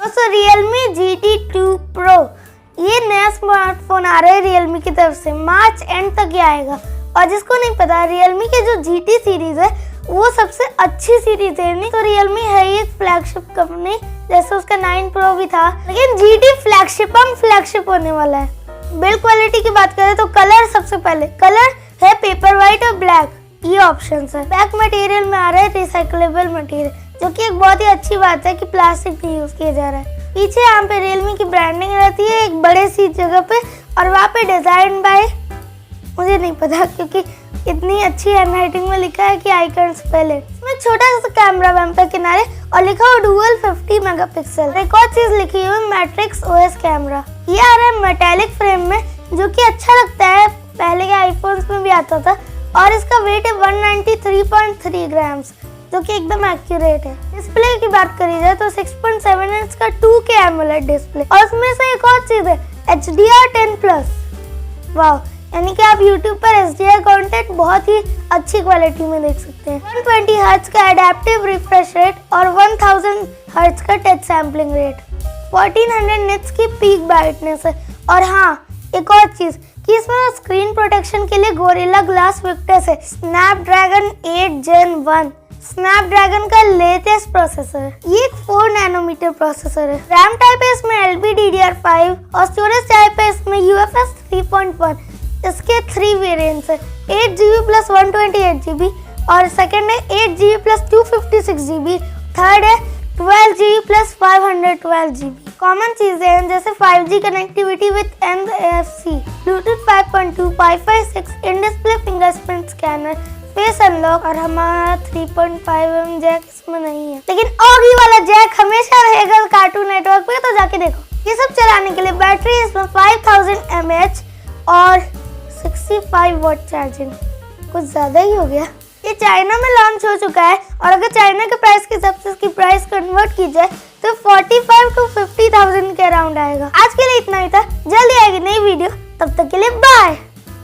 दोस्तों Realme GT2 Pro ये नया स्मार्टफोन आ रहा है Realme की तरफ से, मार्च एंड तक ये आएगा। और जिसको नहीं पता, Realme की जो GT सीरीज है वो सबसे अच्छी सीरीज है। नहीं तो Realme है ही एक फ्लैगशिप कंपनी, जैसे उसका 9 Pro भी था, लेकिन GT फ्लैगशिप होने वाला है। बिल्ड क्वालिटी की बात करें तो कलर, सबसे पहले कलर है पेपर व्हाइट और ब्लैक, ये ऑप्शन है। बैक मटेरियल में आ रहा है रिसाइकलेबल मटेरियल, जो कि एक बहुत ही अच्छी बात है कि प्लास्टिक नहीं यूज किया जा रहा है। पीछे यहाँ पे Realme की ब्रांडिंग रहती है एक बड़े सी जगह पे, और वहाँ पे डिजाइन बाय, मुझे नहीं पता क्योंकि इतनी अच्छी हैंडराइटिंग में लिखा है कि आइकन स्पेल है। इसमें छोटा सा कैमरा बम्पर किनारे और लिखा हुआ डुअल 50 मेगापिक्सल। एक और चीज लिखी हुई मैट्रिक्स OS कैमरा। ये आ रहा है मेटालिक फ्रेम में, जो कि अच्छा लगता है, पहले के आईफोन्स में भी आता था। और इसका वेट है 193.3 ग्राम्स, जो कि एकदम एक्यूरेट है। डिस्प्ले की बात करी जाए तो 6.7 इंच का 2K AMOLED डिस्प्ले, और उसमें से एक और चीज है HDR10+। वाह, यानी कि आप YouTube पर HDR कंटेंट बहुत ही अच्छी क्वालिटी में देख सकते हैं। 120 हर्ट्ज का एडेप्टिव रिफ्रेश रेट और 1000 हर्ट्ज का टच सैम्पलिंग रेट, 1400 निट्स की पीक ब्राइटनेस है। और हाँ, एक और चीज कि इसमें स्क्रीन प्रोटेक्शन के लिए गोरिल्ला ग्लास विक्टर्स है। स्नैपड्रैगन 8 Gen 1 स्नैपड्रैगन का लेटेस्ट प्रोसेसर है। ये एक 4 नैनोमीटर प्रोसेसर है। रैम टाइप है इसमें LPDDR5 और स्टोरेज टाइप है इसमें UFS 3.1। इसके 3 वेरिएंट्स है, 8GB प्लस 128GB, और सेकंड है 8GB प्लस 256GB, थर्ड है 12GB प्लस 512GB। कॉमन चीजें हैं जैसे 5G connectivity with NFC, Bluetooth 5.2, Wi-Fi 6, in display fingerprint scanner, face unlock, और हमारा 3.5mm जैक इसमें नहीं है, लेकिन ऑगी वाला जैक हमेशा रहेगा कार्टून नेटवर्क पे, तो जाके देखो। ये सब चलाने के लिए बैटरी इसमें 5000 mAh और 65 वॉट चार्जिंग, कुछ ज्यादा ही हो गया। ये चाइना में लॉन्च हो चुका है, और अगर चाइना के प्राइस के हिसाब से इसकी प्राइस कन्वर्ट की जाए तो 45 to 50,000 के अराउंड आएगा। आज के लिए इतना ही था, जल्दी आएगी नई वीडियो, तब तक के लिए बाय।